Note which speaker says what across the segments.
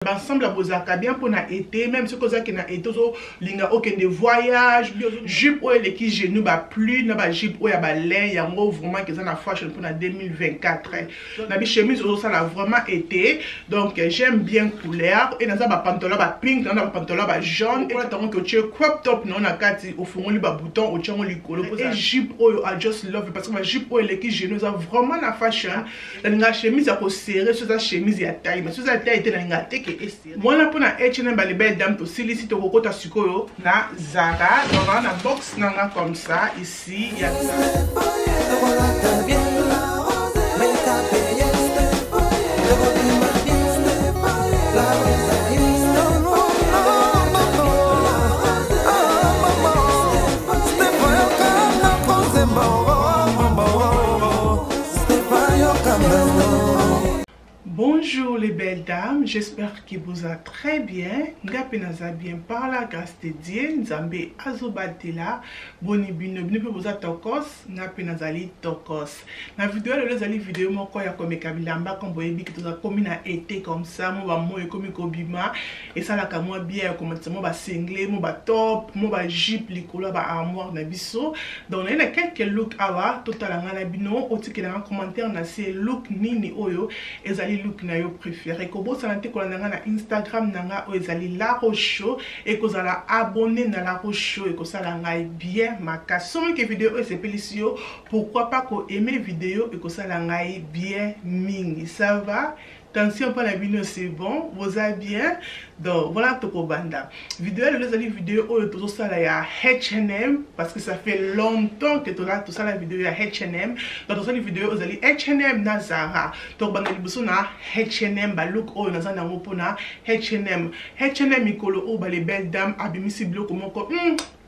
Speaker 1: Ensemble à bozaka bien pour na été, même ce que ça qui na été so linga aucun de voyage, jupe ou les qui genou ba plus na ba jupe ou ya ba lin ya ngo vraiment que ça na fashion pour na 2024. Na bi chemise au ça la vraiment été, donc j'aime bien couleur et na ça ba pantalon ba pink, na ba pantalon ba jaune et tant que tu crop top non na kati au fond li ba bouton au tchango li kolo et jupe ou I just love it parce que ma jupe ou les qui genou ça vraiment na fashion. La chemise à ko serrer sur sa chemise ya taille, mais sur sa taille était na linga moi pour na H&M les belles dames to silisi to kokota sikoyo na Zara donc on a box nanga comme ça ici il y a Bonjour les belles dames, j'espère que vous allez très bien. Ngape naza bien par la grâce de Dieu. Nzambe azobatela boni bino bino pe boza tokos ngape nazali tokos. Na vidéo le zali vidéo moko ya komeka bilamba kombo yebi ki toza komi na été comme ça mo ba mo ekomi kobima et ça la ka moi bien comme ça mo ba single mo ba top mo ba jupe likolo ba armoire na biso. Donc il y a quelques looks awa total ngana bino otiki na commentaire na c'est look nini oyo ezali look na yo préféré ko bo santé ko na Instagram nanga o ezali La Roche et ko zala abonné na La Roche et ko sala ngai bien makaso que vidéo et c'est pélicio pourquoi pas ko aimer vidéo et ko sala ngai bien mingi ça va. Attention pour la vidéo c'est bon, vous allez bien. Donc voilà toko banda. Vidéo les ali vidéo où tout ça là ya H&M parce que ça fait longtemps que tout ça la vidéo ya H&M. Donc tout ça les vidéos aux ali H&M na Zara. Donc banda libuso na H&M ba look o na zana ngopo na H&M. H&M ikolo o ba les belles dames abimisi bloko moko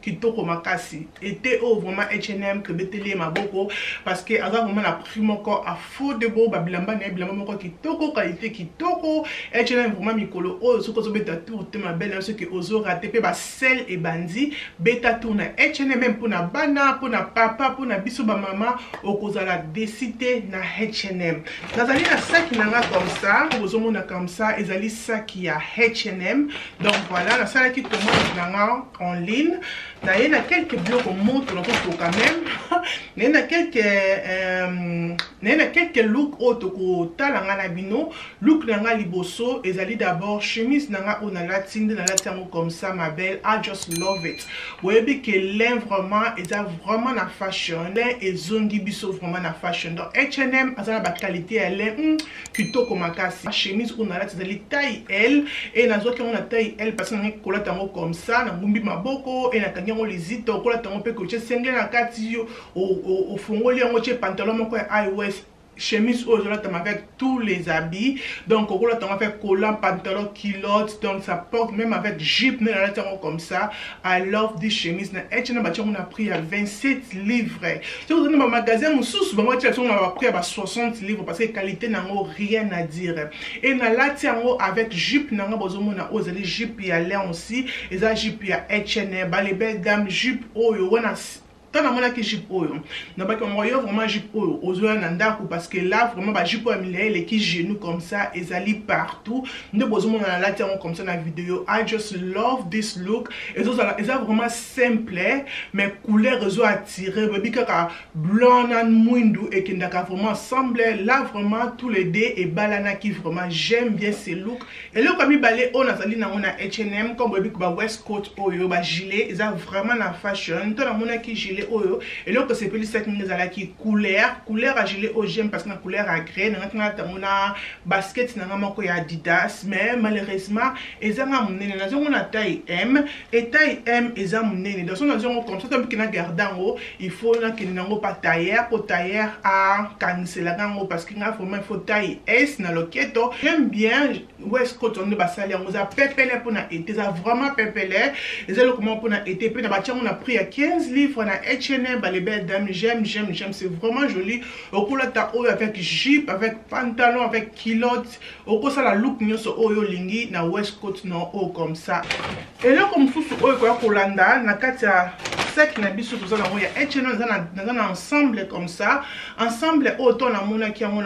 Speaker 1: kitoko makasi était vraiment H&M que beteli maboko parce que aza vraiment la prix moko a faux de beau babilamba na bilamba moko kitoko qualité kitoko H&M vraiment mikolo o soko zo beta tour te ma belle ce que ozo raté pe ba sel et bandi beta tour na H&M même pour na bana pour na papa pour na biso ba mama okozala décider na H&M nazali na sac nanga comme ça ozo mona comme ça ezali sac ya H&M donc voilà la sac qui commande nanga en ligne. Il y a quelques blocs au monde quand même. Il y a quelques looks autres talanga na bino. Look nanga liboso ezali d'abord chemise nanga ona latine na latin comme ça ma belle. I just love it. Vous voyez que l'un vraiment est vraiment na fashion. L'un est zongi biso vraiment na fashion. Donc H&M a la qualité elle est plutôt comme makasi. Chemise ona latine ezali taille L et na zo on a taille L parce que na kola tango comme ça na ngumbi maboko et na les ito kola tango pe ko tsenga na kati yo au fongoli yango che pantalon moko ya iOS chemise aujourd'hui avec tous les habits donc on va faire collant pantalon culotte donc ça porte même avec jupe comme ça. I love this chemise na H&M on a pris à 27 livres si vous allez dans le magasin on sous on a pris à 60 livres parce que qualité n'a rien à dire et na lati yango avec jupe nanga bozomona ozali jupe ya l'air aussi et ça jupe ya H&M les belles dames jupe oyo wana tant à mon que jupe oyo n'a pas comme moi vraiment jupe oyo ozoya nandaku parce que là vraiment ba jupe amilé les qui genoux comme ça et zali partout ne besoin na la tiens comme ça dans la vidéo. I just love this look et ça est vraiment simple mais couleur réseau attiré baby kaka blanc nan mwindu et qui ndaka vraiment semble là vraiment tous les deux et balana qui vraiment j'aime bien ces looks et là comme balé on a sali na on a H&M comme baby ba waistcoat oyo ba gilet et ça vraiment la fashion tant à mon qui gilet oyo et là que c'est plus cette ngezala qui couleur à gilet au j'aime parce que la couleur à gré na basket na moko ya Adidas mais malheureusement ezanga munene na zongo na taille M et taille M eza munene dans son zongo comme ça tant que na gardango il faut na kinango pas tailleur pour tailleur à cancela gango parce que na vraiment il faut taille S na loketo j'aime bien waistcoat on ba sali on a pepele pour na été ça vraiment pepele et ça le comment pour na été pe na ba on a pris à 15 livres na H&M les belles dames j'aime c'est vraiment joli au couleur avec jupe avec pantalon avec culotte au cours ça la look nyoso oyo lingi na waistcoat non haut comme ça et là comme sous oyo ko kolanda na kati ya sac na biso toza na ya H&M dans un ensemble comme ça, ensemble autant na mona ki on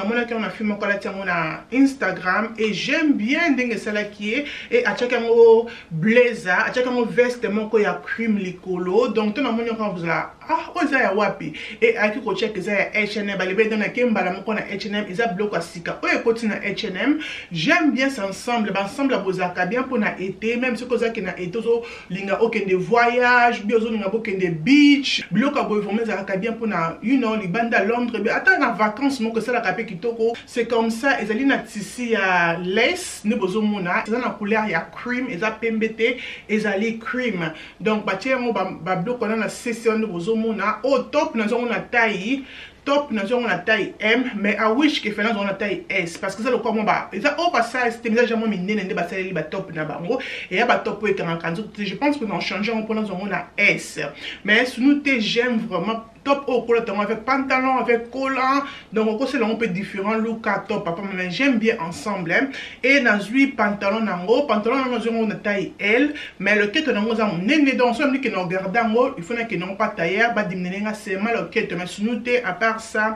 Speaker 1: a filmé ko la tiango na Instagram et j'aime bien ndenge sala ki et a chaka ngo blazer, a chaka ngo veste moko ya cream likolo, donc to na mona ko vous la ah oza ya wapi et aki ko check za ya H&M ba lebe na kembala moko na H&M eza bloc asika o ekoti na H&M. J'aime bien ça ensemble, ba ensemble bozaka bien pour na été, même ce que ça qui na été zo linga aucun de voyage, bien zo linga aucun de beach, bloc abo vraiment ça bien pour na you know libanda Londres, mais attends na vacances moko ça la kapé kitoko, c'est comme ça ezali na tisi ya lace ne bozo mona, ça na couleur ya cream, eza pembete, ezali cream. Donc ba tiens ba bloc on a na session ne bozo mona, au top na zo na taille top na on a taille M, mais à wish que fait on a taille S parce que ça le quoi mon bas et ça au passage c'était déjà jamais miné ne ba sali ba top na bango et ya ba top et quand je pense que on changer on prend on a S, mais sous nous j'aime vraiment top au collant avec pantalon avec collant, donc c'est là on peut différents look à top papa mais j'aime bien ensemble hein. Et dans lui pantalon nango on a taille L, mais le quête nango za nene donc on dit que nous regardons il faut que non pas tailleur ba diminuer c'est mal le quête mais sous nous à part ça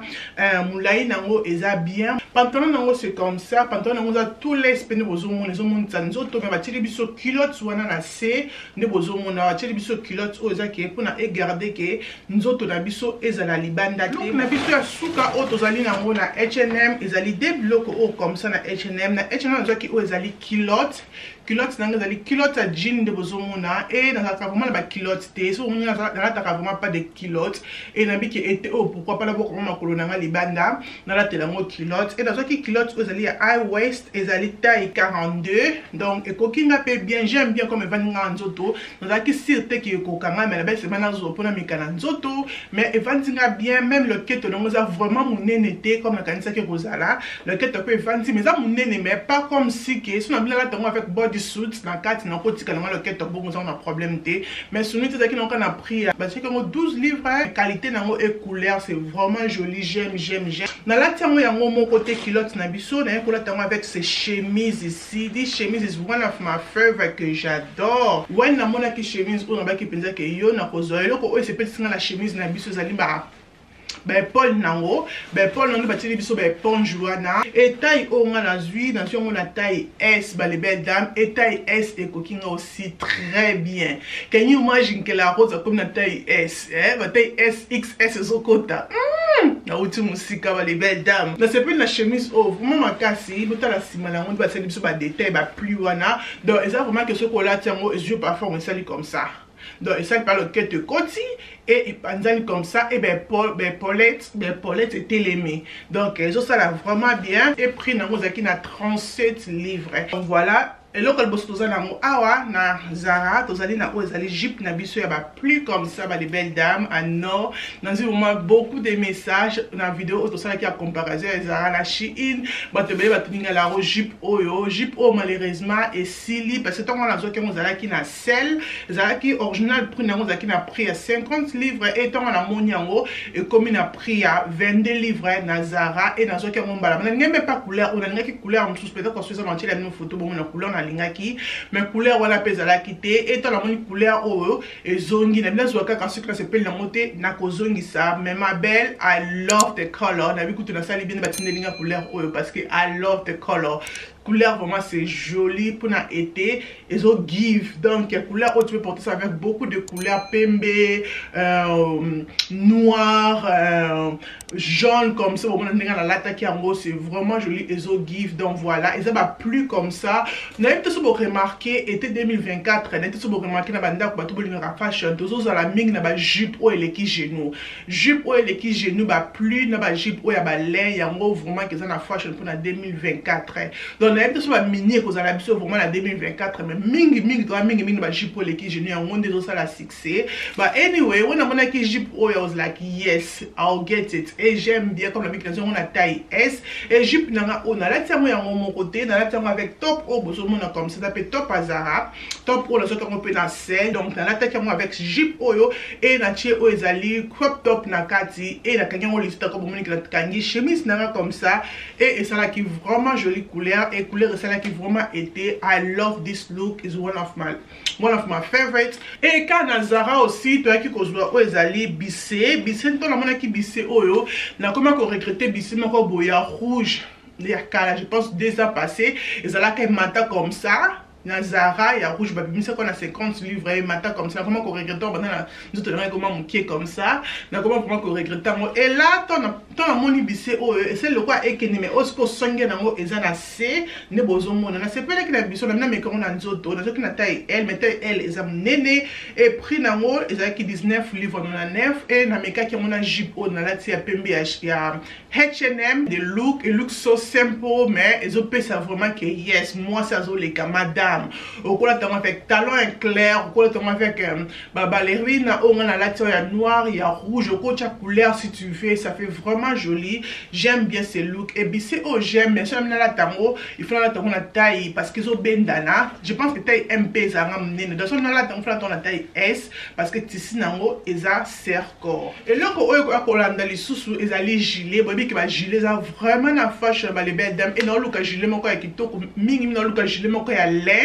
Speaker 1: moulay nango eza bien pantalon nango c'est comme ça pantalon nango za tous les spene bozo mon les hommes tanzo to mais ba tili biso culotte wana na C ne bozo mon na tili biso culotte o za qui pour na garder que nzoto na biso ezala libanda te na biso ya suka o tozali nango na H&M ezali des blocs o comme ça na H&M ezaki o ezali culotte nango ezali culotte à jean de bozomona et dans la vraiment ba culotte te so on a vraiment pas de culotte et na biki était oh pourquoi pas la boko makolo na libanda na la telango culotte et dans zaki culotte ezali ya high waist ezali taille 42 donc ekokinga pe bien j'aime bien comme evaninga nzoto dans zaki sirte ki ekokanga mais la belle semaine zo pona mikana nzoto mais evaninga bien même le keto nango za vraiment monene te comme la kanisa ki kozala le keto peut evanti mais ça monene mais pas comme si que so na bila la tango avec body suits na carte na koti kalanga le keto bon on a problème té mais sous nous qui n'ont qu'un prix parce que 12 livres qualité nango et couleur c'est vraiment joli j'aime na la tango yango mon côté culotte na biso na ko la tango avec ces chemises ici this chemise is one of my favorite que j'adore when na mona ki chemise on ba ki penza que yo na ko zo eloko o c'est petit na la chemise na biso zali ba Paul nango Paul nango batili biso ponjouana et taille o nga na zui dans on a taille S les belles dames et taille S et cooking aussi très bien. Can you imagine que la rose comme na taille S taille S XS zokota na uti musika les belles dames na c'est plus la chemise oh vraiment makasi bota la sima na on ba sali biso ba détail ba plus wana donc ça vraiment que ce qu'on là tiango et je parfois on sali comme ça. Donc, il s'agit par le quête de côté et panzani comme ça et Paulette et Télémé. Donc, ça là vraiment bien et prix na mozaki na 37 livres. Donc voilà. Et là, quand vous avez awa na Zara, vous allez na ozali Jeep na biso ya ba plus comme ça les belles dames à nord. Dans un moment beaucoup de messages dans vidéo tout ça qui a comparaison Zara la Shein, ba te bele ba tuninga la Jeep o malheureusement et Silly parce que tant on a zo que Zara qui na sel, Zara qui original prix na Zara qui na prix à 50 livres et tant on a moniango et comme il a prix à 22 livres na Zara et dans zo que mon bala. On n'a même pas couleur, on a une couleur en dessous peut-être qu'on se fait mentir la même photo bon la couleur lingaki mais couleur wana peza la kité et la moni couleur o et zongi na blazo kaka sucre c'est pel na moté na ko zongi ça mais ma belle I love the color na bikutu na sali bien batine linga couleur o parce que I love the color couleur vraiment c'est joli pour na été et zo give donc couleur tu peux porter ça avec beaucoup de couleurs pembe noir jaune comme ça on a la lata qui en gros c'est vraiment joli et zo give donc voilà et ça va plus comme ça na été so remarquer été 2024 na été so remarquer na banda ko to linga fashion to za la ming na ba jupe o eleki genou ba plus na ba jupe o ya ba lin yango vraiment que ça na fashion pour na 2024 donc na été so ba mini ko za la biso vraiment na 2024 mais mingi ba jupe o eleki genou yango ndezo ça la succès but anyway when I'm like jupe o I was like yes I'll get it et j'aime bien comme la migration on a taille S et jupe nanga on a la tiamo yango mon côté na la tiamo avec top o bozo mona comme ça s'appelle top à Zara top o la sorte on peut na scène donc na la tiamo avec jupe oyo et na tie o ezali crop top na kati et na kanyango lista comme monique la kangi chemise nanga comme ça et ça là qui vraiment jolie couleur et et couleur celle-là qui vraiment été. I love this look, is one of my favorites. Et quand Zara aussi toi qui kozwa o ezali bissé to la mona ki bissé oyo na comment qu'on regretter bissé moko boya rouge ya kala, je pense 2 ans passés ezala ka mata comme ça. Na Zara, il y a rouge, baby, ça qu'on a 50 livres, et matin comme ça, comment qu'on regrette, nous te donnons comment mon pied comme ça, comment qu'on regrette, et là, ton amoni bissé, et c'est le quoi, et que mais aussi qu'on songe dans et ça n'a c'est, ne bozo mon, c'est pas que la bisson, mais quand on a zoto, dans ce qui n'a taille elle, mais taille elle, ils ont néné, et prix nango, ils ont qui 19 livres dans la 9, et na meka qui on a jip au dans la tia PMBH, il y a H&M, des looks, et look so simple, mais ils ont payé ça vraiment que yes, moi ça zo les camarades. Au cours de avec talon clair, au cours de avec ballerine, on a la tire noir, il y a rouge, au cours de couleur si tu veux, ça fait vraiment joli. J'aime bien ces looks. Et bien c'est j'aime, mais j'aime la tango, il faut la tango la taille parce qu'ils ont bendana. Je pense que taille MP ça ramené. Dans son la tango la taille S parce que tissu nango eza cercle. Et là qu'on a dans les sous ils allaient gilet, baby qui va gilet ça vraiment na fashion les belles dames et non look gilet mon quoi qui toko mingi non look gilet mon quoi à l'air.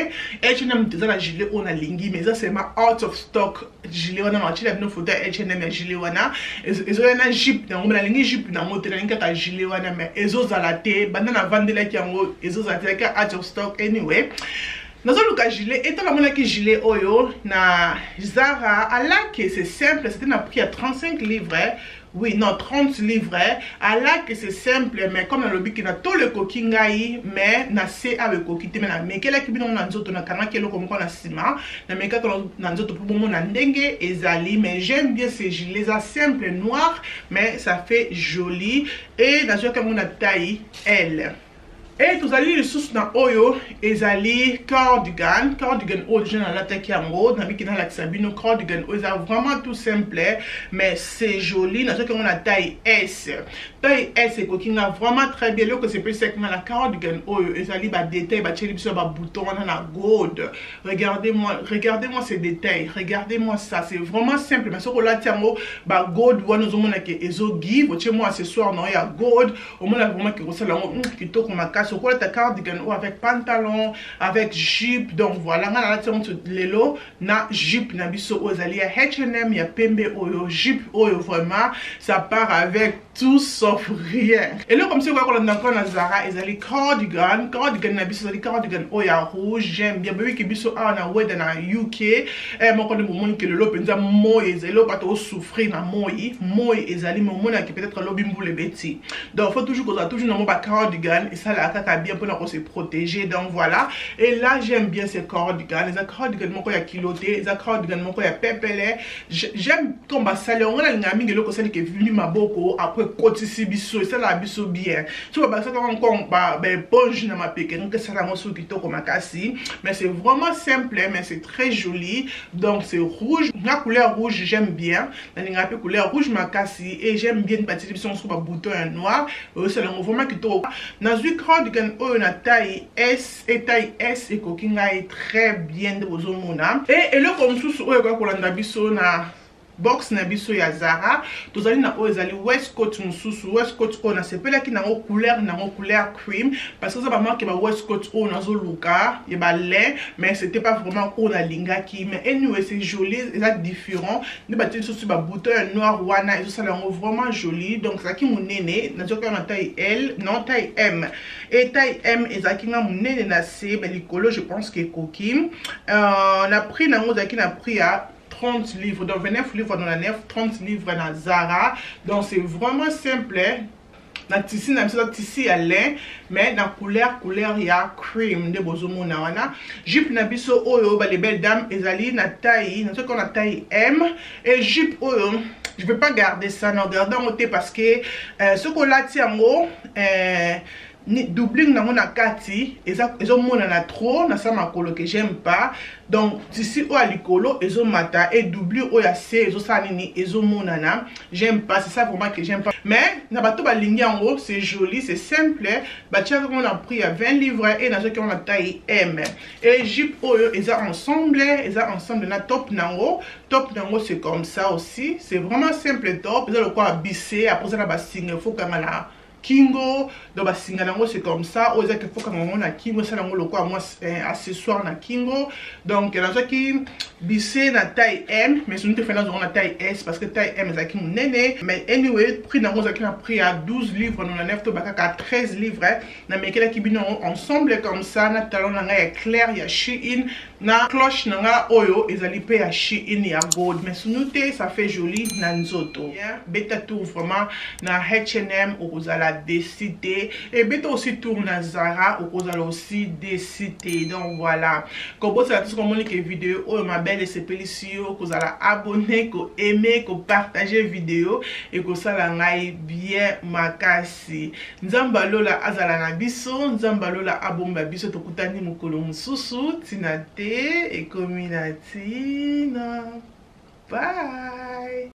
Speaker 1: H&M te la gilet on a lingi mais ça c'est ma out of stock gilet on a marché la photo H&M gilet wana ils ont un jupe dans la lingi jupe dans mon terrain ka gilet wana mais ils ont zalaté banana vendre la qui en ils ont zalaté ka out of stock anyway. Dans un gilet, et dans la monnaie qui gilet oyo na Zara, à la que c'est simple, c'était un prix à 35 livres. Oui, non, 30 livres. À la que c'est simple, mais comme dans le but qui n'a tout le coquingaï, mais n'a c'est avec coquité, mais quel est qui vient dans notre canal qui est le comme on a ciment, mais quand on a notre pour mon dengue et zali, mais j'aime bien ces gilets à simple noir, mais ça fait joli et dans ce cas on a taille L. Et tous allez les sous dans Oyo, et allez cardigan original la tête qui en haut, dans le qui dans la sabino cardigan, ils vraiment tout simple, mais c'est joli. Dans ce qu'on a taille S et coquine a vraiment très bien. Là que c'est plus sec, mais la cardigan Oyo, et allez bas détail, bas chéri sur bas bouton, on a gold. Regardez-moi ces détails, regardez-moi ça, c'est vraiment simple. Mais ce qu'on a tiens au bas gold, on nous a que ezo give, chez moi ce soir non il y a gold, au moins vraiment que ça là qui toque comme un sur quoi ta cardigan ou avec pantalon avec jupe donc voilà on a la lelo na jupe na biso aux alliés H&M ya pembe oyo jupe oyo vraiment ça part avec tout sauf rien et là comme c'est quoi qu'on a encore na Zara ils allaient cardigan na biso les cardigan oya rouge j'aime bien bébé qui biso a na wed na UK et mon connait mon que le lopenza moye zelo pas trop souffrir na moye ils allaient mon qui peut-être lobimbu les bêtis donc faut toujours qu'on a toujours dans mon cardigan et ça là bien pour se protéger donc voilà et là j'aime bien ces cardigans les cardigans mon quoi kiloté les cardigans mon quoi pepele j'aime comme ça le on a ngami ngelo ko sali ke venu maboko après côté sibiso et ça la biso bien tu vois ça comme ben ponge na ma peke donc ça la mo so kito comme makasi mais c'est vraiment simple mais c'est très joli donc c'est rouge la couleur rouge j'aime bien la ngapi couleur rouge makasi et j'aime bien une petite biso sur bouton noir c'est le mouvement kito na zui cardigan on a taille S et coquinga est très bien de vos hommes et le comme sous on va pour la biso na box na biso ya Zara tous allez na ezali Westcoat mususu Westcoat on a c'est pas là qui na couleur cream parce que ça va marquer ba Westcoat on a zo luka et ba lait mais c'était pas vraiment on a linga qui mais anyway c'est joli c'est différent ne ba sur ba bouton noir wana et ça là vraiment joli donc ça qui mon néné na joka na taille L non taille M et taille M et ça qui na mon néné na C mais l'écolo je pense que coquine on a pris na mo qui na pris à 30 livres, donc 29 livres dans la 9, 30 livres dans Zara. Donc c'est vraiment simple. Dans tissu, dans tissu à lin, mais dans couleur il y a cream de bozomo na wana. Jupe na biso oyo ba les belles dames ezali na taille, dans ce qu'on a taille M et jupe oyo. Je vais pas garder ça, non, regardez en côté parce que ce qu'on a tient en ni doubling na mona kati ezo mona na trop na ça ma colo que j'aime pas donc ici au alikolo ezo mata et doublure au ya c ezo ça nini ezo mona na j'aime pas c'est ça vraiment que j'aime pas mais na bato ba lingi en haut c'est joli c'est simple ba tia on a pris à 20 livres et dans ce qui on a taille M et jupe oyo eza ensemble na top nango c'est comme ça aussi c'est vraiment simple top eza le quoi bisser après ça na ba signe faut quand là kingo donc basinga nango c'est comme ça oza ke foka ngo na kingo ça nango lokwa moi accessoire na kingo donc na qui bise na taille M mais nous te fait dans na taille S parce que taille M ezaki munene mais anyway prix nango zaki na prix à 12 livres non na 9 to baka 13 livres na mekela ki bino ensemble comme ça na talon na ya clair ya Shein na cloche na oyo ezali pe ya Shein ya gold mais sunute ça fait joli na nzoto beta tout vraiment na H&M okozala décidé et beta aussi tour na Zara okozala aussi décidé donc voilà comme ça tout comme que vidéo oh ma belle et c'est pélicio kozala abonné ko aimer ko partager vidéo et ko sala ngai bien makasi nzamba lola azala na biso nzamba lola abomba biso tokutani mokolo mususu tina te et kominatina bye.